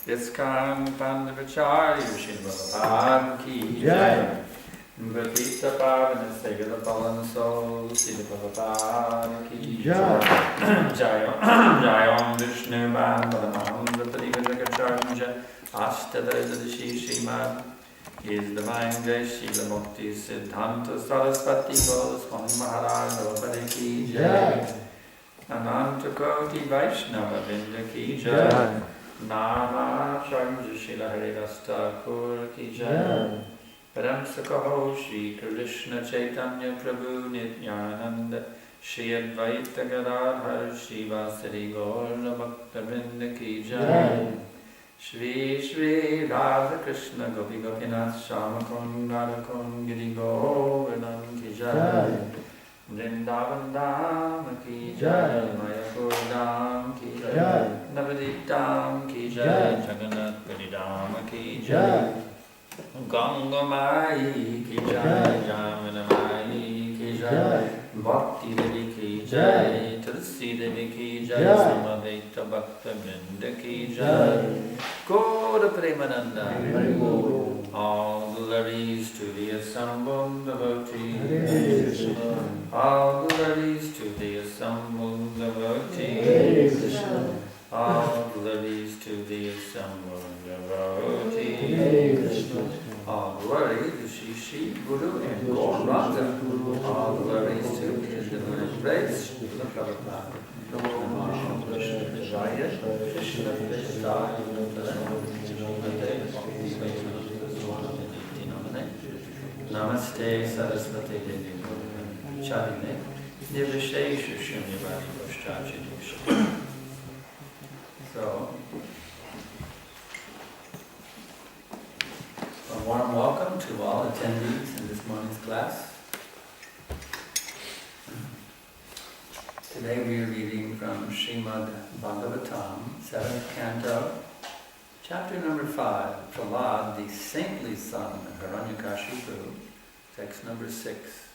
Iskon Pandavacharya Sri Bhagavan ki jai. Gratita Pavana Segala Pavan Soul Sita Prabhupada Ki Jayam Vishnu Bandhanam Vipadiva Jagatharanja Ashtadayadashi Srimad His Divine Grace Srila Mukti Siddhanta Saraswati Goswami Maharaj Prabhupada Ki Jai Ananta Koti Vaishnava Vrinda Ki Jai Nama Charanja Srila Haridas Thakur Ki Jai Param Sakaho Shri Krishna Chaitanya Prabhu Nityananda Shri Advaita Gadadhar Shri Vasari Gaura Bhakta Vrinda Ki Jai Shri Shri Radha Krishna Gopi Gopinath Shamakun Radhakun Giri Govardhan Ki Jai Vrindavan Dham Ki Jai Mayapur Dham Ki Jai Navadip Dham Ki Jai Jagannath Puri Dham Ki Jai Ganga Mai Ki Jai Jamana Mai Ki Jai Bhakti Devi Ki Jai Tulsi Devi Ki Jai Samadvaita Bhakta Vrinda Ki Jai Gaura Premananda all glories to the assembled devotees all glories to the assembled devotees all glories to the assembled devotees all glory to Shri Shri Guru and Gauranga. All glories to His divine grace. Prabhupada. Namo Krishna Vishaya Krishna Vishaya Namaste Saraswati Devi Charine Nirvishesha Shunyavadi Goshtachi Diksha. So, a warm welcome to all attendees in this morning's class. Today we are reading from Srimad Bhagavatam, 7th Canto, chapter number 5, Prahlad, the saintly son of Hiranyakashipu, text number 6.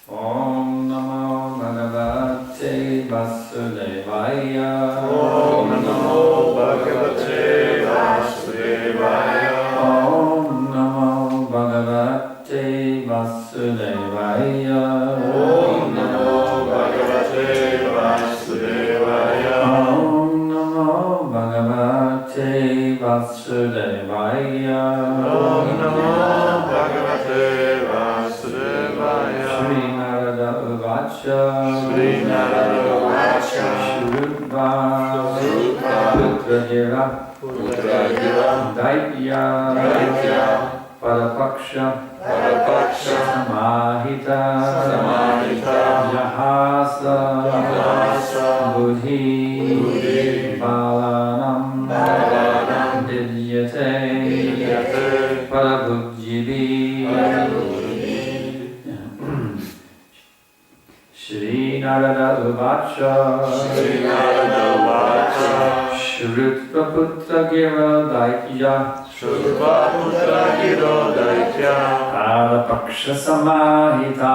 Om Namo Bhagavate Vasudevaya. Om Namo Bhagavate Vasudevaya. Om Namo Bhagavate Vasudevaya. Om Namo Bhagavate Vasudevaya. Om Namo Bhagavate Vasudevaya. Om Namo Bhagavate Vasudevaya. Shri Narada Uvacha. Shri Narada Uvacha. Shrutva. Shrutva. Putragira. Putragira. Daitya. Daitya. Parapaksha. Parapaksha. Samahita. Samahita. Jahasa. Jahasa. Buddhi. Buddhi. Balanam. Balanam. Vidyate. Vidyate. Parabhujjivi. Parabhujjivi. Shri Narada Uvacha. Shri Narada Uvacha. Shrutva Putra Gira Daitya. Shrutva Putra Giro Daitya. Parapaksha Samahita.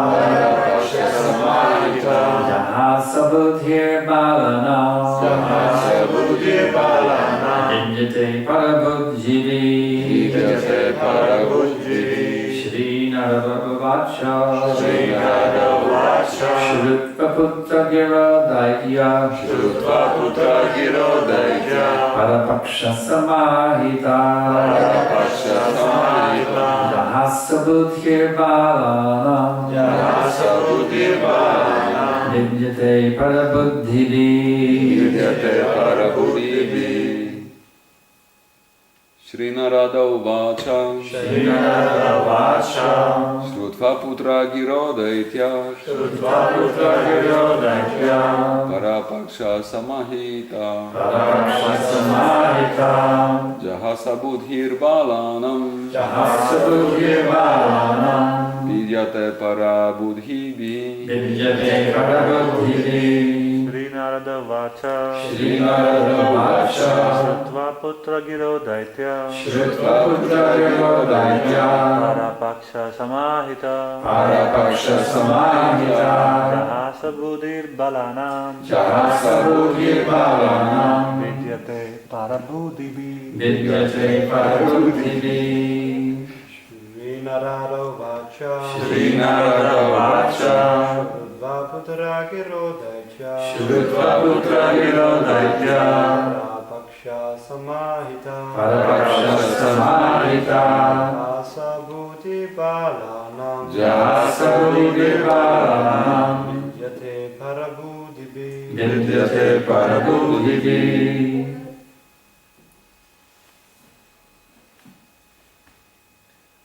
Parapaksha Samahita. Jahasa Buddhir Balanam. Jahasa Buddhir Balanam. Vidyate Parabhujjivi. Vidyate Parabhujjivi. Shri Narada Uvacha. Shri Narada Uvacha. Shrutva Putra Gira Daitya. Shrutva Putra Giro Daitya. Parapaksha Samahita. Parapaksha Samahita. Jahasa Buddhir Balanam. Jahasa Buddhir Balanam. Vidyate Parabhuddhivi. Vidyate Parabhujjivi. Shri Narada Uvacha. Shri Narada Uvacha. Shrutva Putra Giro Daitya. Shrutva Putra Giro Daitya. Parapaksha Samahita. Parapaksha Samahita. Jahasa Buddhir Balanam. Jahasa Buddhir Balanam. Vidyate Parabhuddhivi. Vidyate Parabhuddhivi. Shri Narada Vacha. Shri Narada Uvacha. Shrutva Putra Giro Daitya. Shrutva Putra Giro Daitya. Parapaksha Samahita. Parapaksha Samahita. Jahasa Buddhir Balanam. Jahasa Buddhir Balanam. Vidyate Parabhuddhivi. Vidyate Parabhuddhivi. Shri Narada Vacha Putra Girodaitya Shrutva Putra Girodaitya Parapaksha Samahita Parapaksha Samahita Asa Bhuti Balanam Jasa Buddhi Balanam Vidyate Parabhudibi Vidyate Parabhudibi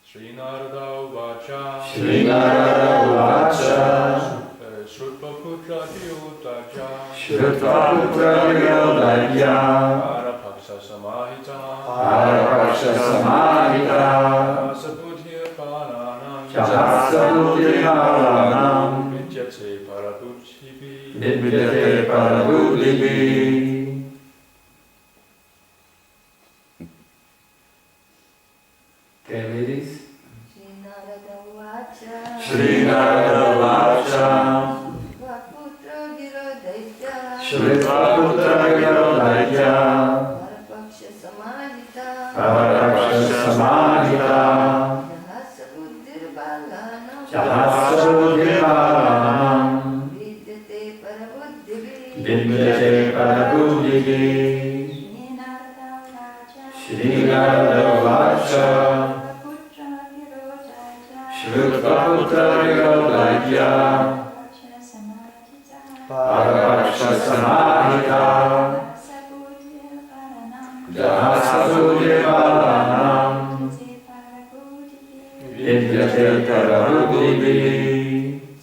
Shri Narada Vacha Shri Narada Vacha Shrutva Putra Girodaitya Shrutva Putra Girodaitya Parapaksha Samahita Parapaksha Samahita Asa Buddhi Balanam Jasa Buddhi Balanam Vidyate Parabhudibi Vidyate Parabhudibi Okay, ladies. Shri Narada Vacha Shri Narada Vacha Putra Girodaitya Shrutva Putra Girodaitya Parapaksha Samahita Parapaksha Samahita Jahasa Buddhir Balanam Jahasa Buddhi Balanam Vidyate Parabhudibi Vidyate Parabhudibi Shri Narada Vacha Shri Narada Vacha Putra Girodaitya Shrutva Putra Girodaitya Parapaksha Samahita Parapaksha Samahita Jahasa Buddhir Balanam Jahasa Buddhi Balanam Vidyate Vidyate Parabhudibi Parabhudibi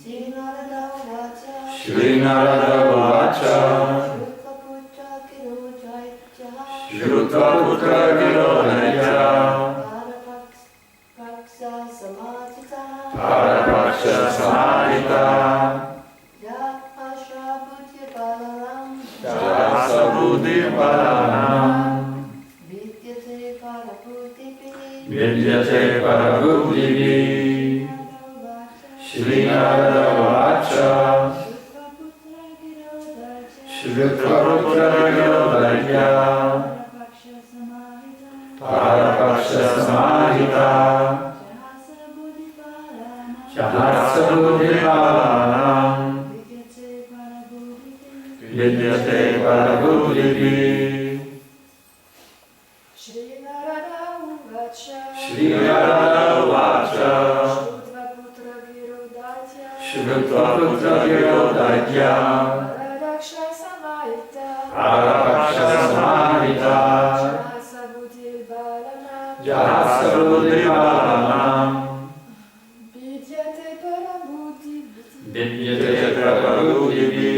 Shri Narada Vacha Shri Narada Vacha Putra Girodaitya Shrutva Putra Girodaitya Parapaksha Samahita Parapaksha Samahita Jahasa Buddhir Balanam Jahasa Buddhi Balanam Vidyate Parabhudibi Vidyate Parabhudibi Shri Narada Vacha Shrutva Putra Girodaitya Parapaksha Samahita Jahasa Buddhi Balanam Vidyate Parabhudibi Shri Narada Vacha Shri Narada Vacha Putra Girodaitya Shrutva Putra Girodaitya Parapaksha Samahita Parapaksha Samahita Jahasa Buddhir Balanam Jahasa Buddhi Balanam Vidyate Parabhudibi Vidyate Parabhudibi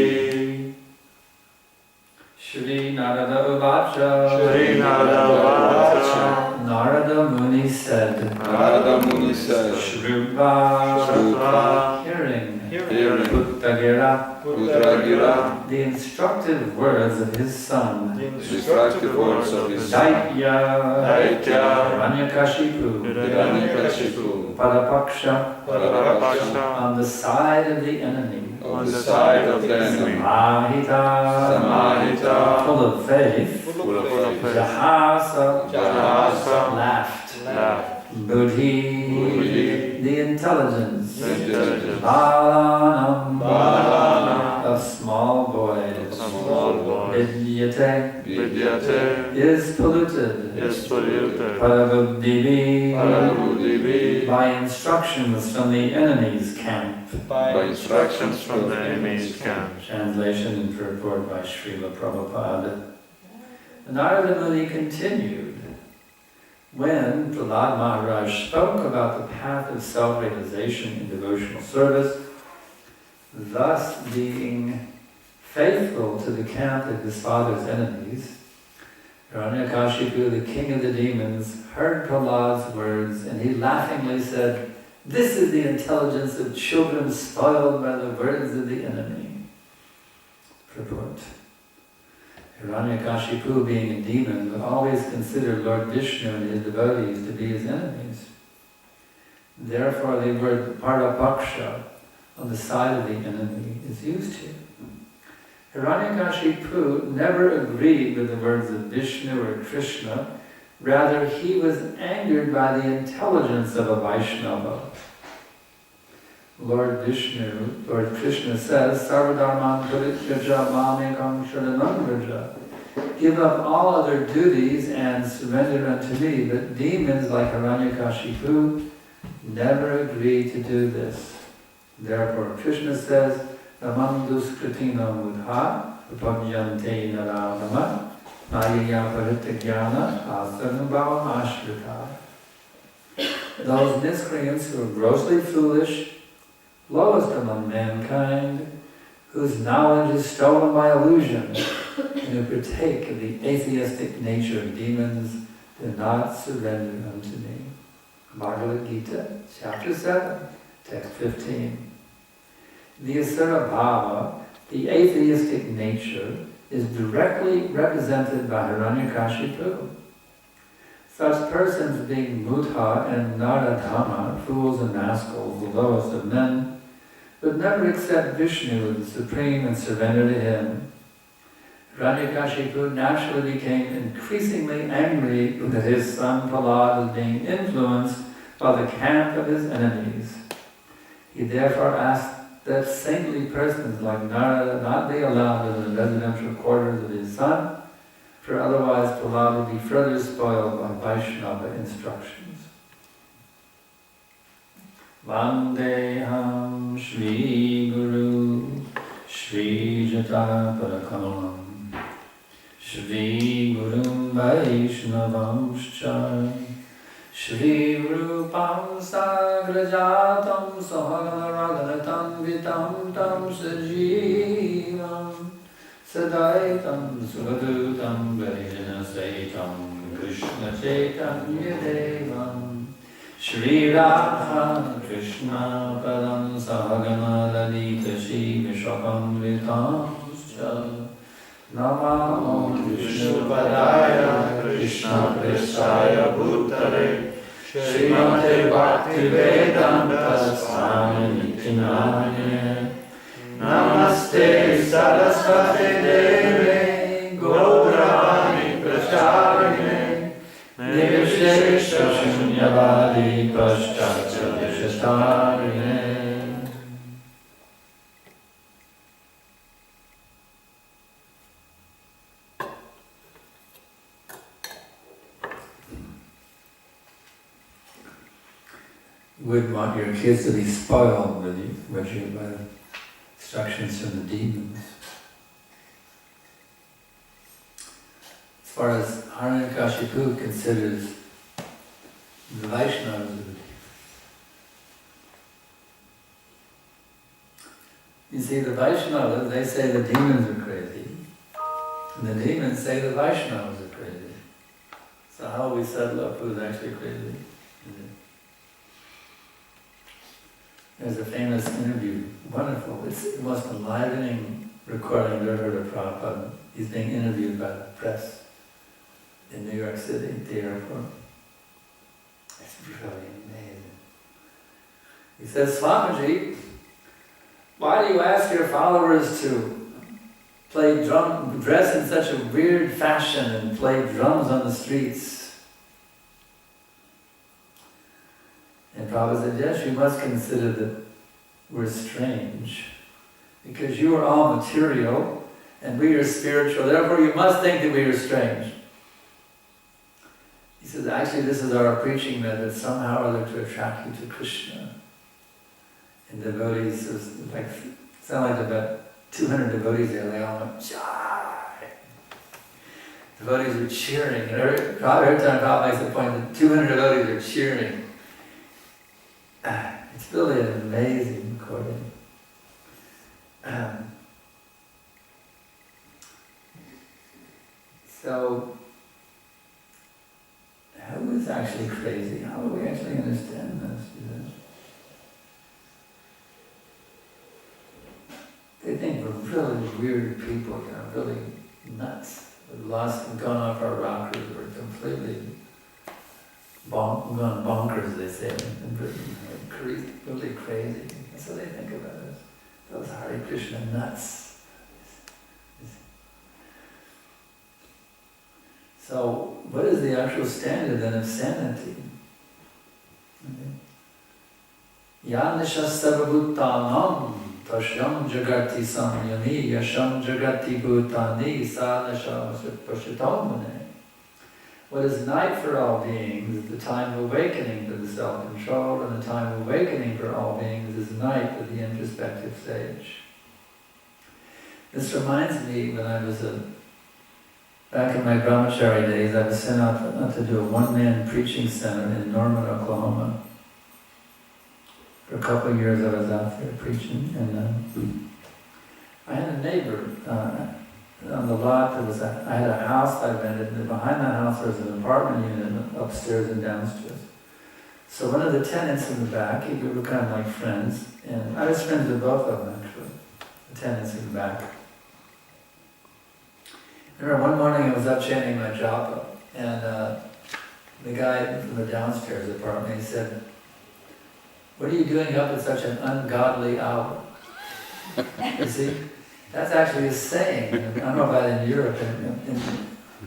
Shri Narada Vacha. Shri Narada Vacha Narada Muni said, Narada Muni said, Shruva, hearing, Puttagira, Putragira, the instructive words of his son, the instructive words of his son, Daitya, Hiranyakashipu, Hiranyakashipu, Parapaksha, Parapaksha on the side of the enemy, on the side of the enemy, Samahita, Samahita, full of faith, full of faith, Jahasa, Jahasa, laughed, laughed, Buddhi, Buddhi, the intelligence, the intelligence, Balanam, of small boys, small boy, Vidyate, Vidyate is polluted, is polluted, Parabhudivi, Parabhudivi, by instructions from the enemy's camp. by instructions from the enemy's camp. Translation and purport by Srila Prabhupada. Narada Muni continued. When Prahlad Maharaj spoke about the path of self-realization in devotional service, thus being faithful to the camp of his father's enemies, Hiranyakashipu, the king of the demons, heard Prahlad's words, and he laughingly said, "This is the intelligence of children spoiled by the words of the enemy." Purport. Hiranyakashipu, being a demon, would always consider Lord Vishnu and his devotees to be his enemies. Therefore, the word Parapaksha, on the side of the enemy, is used here. Hiranyakashipu never agreed with the words of Vishnu or Krishna. Rather, he was angered by the intelligence of a Vaishnava. Lord Krishna says, Sarvadharman Parityaja Mamekam Sharanam Vraja. Give up all other duties and surrender unto me. But demons like Hiranyakashipu never agree to do this. Therefore, Krishna says, Namam duskritina mudha upabhyante naradama mayaya paritagyana asanubhavam ashrita. Those miscreants who are grossly foolish, lowest among mankind, whose knowledge is stolen by illusion, and who partake of the atheistic nature of demons, do not surrender unto me. Bhagavad Gita, chapter 7, text 15. The asura bhava, the atheistic nature, is directly represented by Hiranyakashipu. Such persons being Mudha and Naradhama, fools and rascals, the lowest of men, would never accept Vishnu as the supreme and surrender to him. Hiranyakashipu naturally became increasingly angry that his son Prahlad was being influenced by the camp of his enemies. He therefore asked that saintly persons like Narada not be allowed in the residential quarters of his son, for otherwise Prahlad would be further spoiled by Vaishnava instructions. Vandeham Shri Guru Shri Jata Parakalam Shri Gurum Vaishnavamscha Shri Rupam Sagrajatam Sahagaraganatam Vitam Tam Sajivam Sadaitam Sugadutam Vaidana Saitam Krishna Chaitanya Devam Shri Radha Krishna Padam Sahagana Lalita Shri Vishwakam Vitamscha Namah Vishnu Padaya Krishna Prestaya Bhutale Srimate Bhakti Vedanta Swami Nityanaya Namaste Saraswati Deve Gauravani Pracharine Nirvishesha Shunyavadi Paschatya Vishistarine. You wouldn't want your kids to be spoiled with you by instructions from the demons. As far as Hiranyakashipu considers the Vaishnavas of the demons. You see, the Vaishnavas, they say the demons are crazy, and the demons say the Vaishnavas are crazy. So how will we settle up who's actually crazy? There's a famous interview, wonderful, it's the most enlivening recording I've ever heard of Prabhupada. He's being interviewed by the press in New York City at the airport. It's really amazing. He says, Swamiji, why do you ask your followers to play drum, dress in such a weird fashion and play drums on the streets? And Prabhupada said, yes, you must consider that we're strange, because you are all material and we are spiritual, therefore you must think that we are strange. He says, actually this is our preaching method, somehow or other to attract you to Krishna. And devotees, like, sound like about 200 devotees there, they all went, Jai! Devotees were cheering, and every time Prabhupada makes the point that 200 devotees are cheering. It's really an amazing recording. So, who is actually crazy? How do we actually understand this? They think we're really weird people, really nuts. We've gone off our rockers, we're completely gone bonkers, they say in Britain. Really crazy. That's what they think about us. Those Hare Krishna nuts. So, what is the actual standard then of sanity? Okay. Yanisha Sarvabhutanam Tashyam Jagati Samyami Yasham Jagati Bhutani Sanasha Pashitamane. What is night for all beings is the time of awakening to the self-control, and the time of awakening for all beings is night of the introspective stage. This reminds me when I was back in my brahmachari days, I was sent out to do a one-man preaching center in Norman, Oklahoma. For a couple of years I was out there preaching, and I had a neighbor on the lot. I had a house I rented, and behind that house there was an apartment unit upstairs and downstairs. So one of the tenants in the back, we were kind of like friends, and I was friends with both of them actually, the tenants in the back. I remember one morning I was up chanting my japa, and the guy from the downstairs apartment, he said, "What are you doing up at such an ungodly hour?" You see, that's actually a saying. I don't know about in Europe.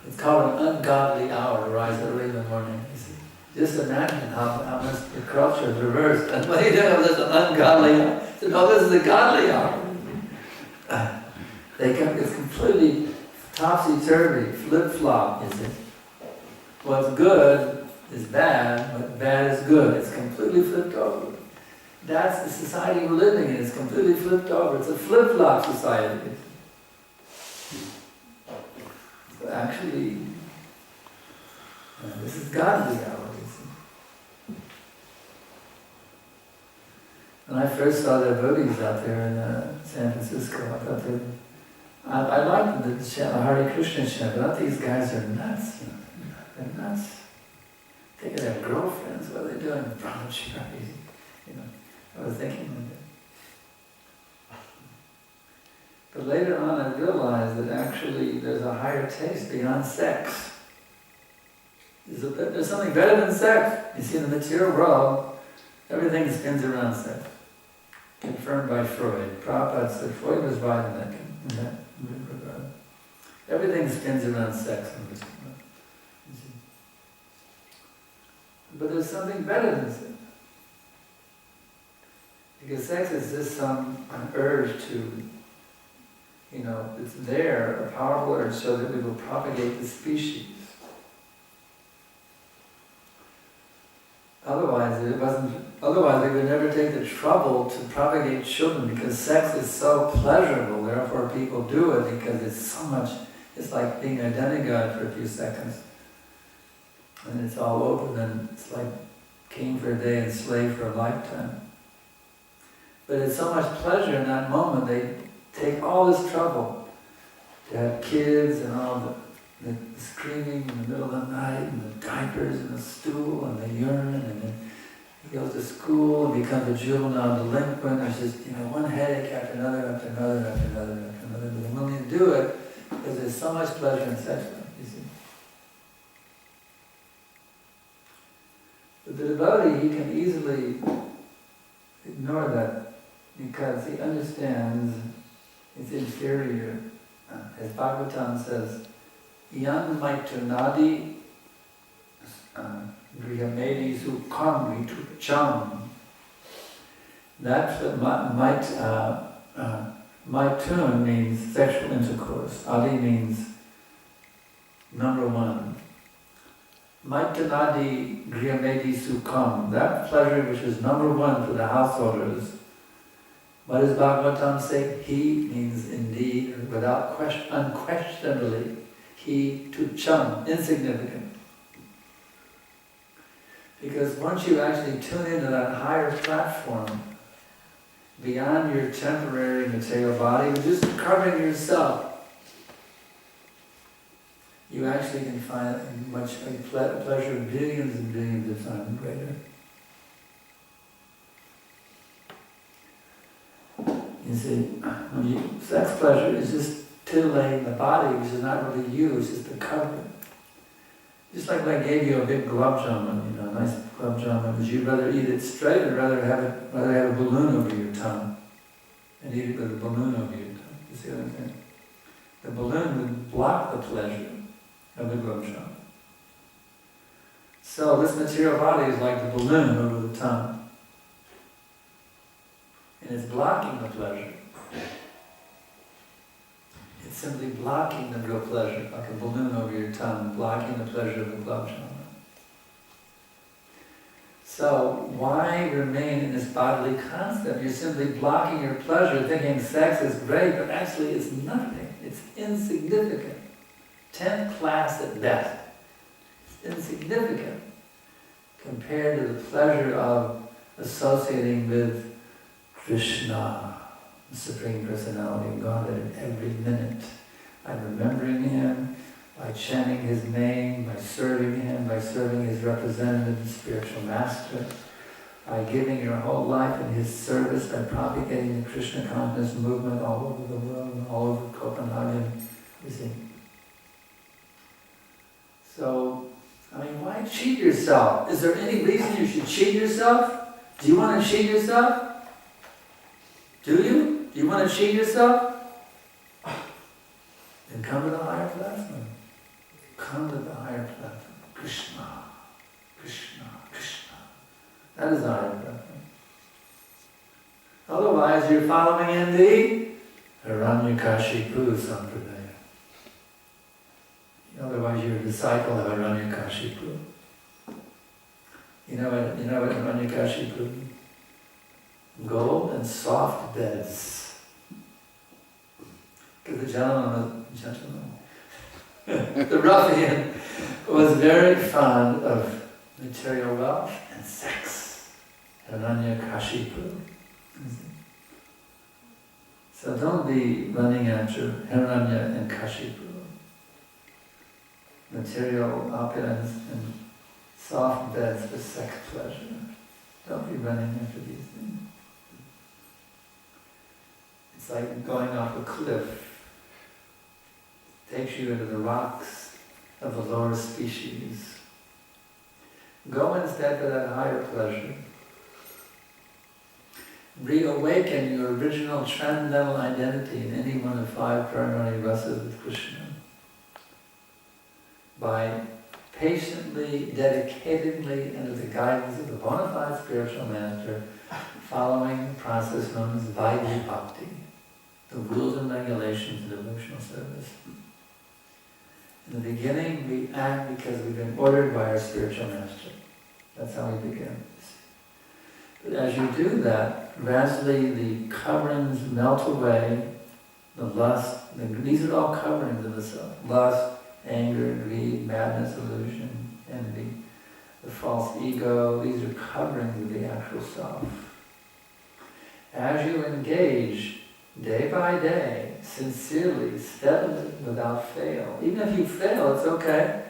It's called an ungodly hour to rise early in the morning. You see, just imagine how much the culture is reversed. And what are you doing up at such an ungodly hour? He said, "No, this is a godly hour." It's completely topsy-turvy, flip-flop, you see. What's good is bad, but bad is good. It's completely flipped over. That's the society we're living in. It's completely flipped over. It's a flip-flop society. So actually, this is godly hour, you see. When I first saw the devotees out there in San Francisco, I thought I liked the chant, the Hare Krishna chant, but I thought these guys are nuts, you know. They're nuts. They could have girlfriends. What are they doing? Brahmachari, you know. I was thinking of it. But later on I realized that actually there's a higher taste beyond sex. There's something better than sex. You see, in the material world, everything spins around sex. Confirmed by Freud. Prabhupada said Freud was right in that regard. Everything spins around sex in this world. You see. But there's something better than sex. Because sex is just some urge to, you know, it's there, a powerful urge so that we will propagate the species. Otherwise we would never take the trouble to propagate children, because sex is so pleasurable, therefore people do it because it's so much, it's like being a demigod for a few seconds. And it's all over, then it's like king for a day and slave for a lifetime. But it's so much pleasure in that moment, they take all this trouble to have kids and all the screaming in the middle of the night, and the diapers and the stool and the urine, and then he goes to school and becomes a juvenile delinquent. There's just, you know, one headache after another, after another, after another, after another. But they're willing to do it because there's so much pleasure in sex life, you see. But the devotee, he can easily ignore that because he understands it's inferior. As Bhagavatam says, Yan maitunadi grihamedi sukam ritucham. That's what maitun means sexual intercourse. Adi means number one. Maitunadi grihamedi sukam. That pleasure which is number one for the householders. What does Bhagavatam say? He means indeed, without question, unquestionably. He to chum, insignificant. Because once you actually tune into that higher platform, beyond your temporary material body, just covering yourself, you actually can find much pleasure billions and billions of times greater. You see, sex pleasure is just titillating the body, which is not really you, it's just a cover. Just like when I gave you a big gulab jamun, you know, a nice gulab jamun, would you rather eat it straight or rather have a balloon over your tongue and eat it with a balloon over your tongue? You see what I'm saying? The balloon would block the pleasure of the gulab jamun. So this material body is like the balloon over the tongue. and it's blocking the pleasure. It's simply blocking the real pleasure, like a balloon over your tongue, blocking the pleasure of the glove chana. So why remain in this bodily concept? You're simply blocking your pleasure, thinking sex is great, but actually it's nothing. It's insignificant. 10th class at best. It's insignificant compared to the pleasure of associating with Krishna, the Supreme Personality of Godhead, every minute. By remembering Him, by chanting His name, by serving Him, by serving His representative, the spiritual master, by giving your whole life in His service, by propagating the Krishna consciousness movement all over the world, and all over Copenhagen, you see. So, I mean, why cheat yourself? Is there any reason you should cheat yourself? Do you want to cheat yourself? Do you? Do you want to cheat yourself? Then come to the higher platform. Come to the higher platform. Krishna, Krishna, Krishna. That is the higher platform. Otherwise, you're following in the Hiranyakashipu Sampradaya. Otherwise, you're a disciple of Hiranyakashipu. You know what Hiranyakashipu? Gold and soft beds. Because the gentleman, the ruffian, was very fond of material wealth and sex. Hiranyakashipu. So don't be running after Hiranya and Kashipu. Material opulence and soft beds for sex pleasure. Don't be running after these things. It's like going off a cliff. It takes you into the rocks of the lower species. Go instead to that higher pleasure. Reawaken your original transcendental identity in any one of 5 primary rasas with Krishna. By patiently, dedicatedly, under the guidance of the bona fide spiritual master, following the process known as Vaidhi Bhakti, the rules and regulations of devotional service. In the beginning, we act because we've been ordered by our spiritual master. That's how we begin. But as you do that, gradually the coverings melt away, the lust, these are all coverings of the self. Lust, anger, greed, madness, illusion, envy, the false ego, these are coverings of the actual self. As you engage day by day, sincerely, steadily, without fail, even if you fail, it's okay.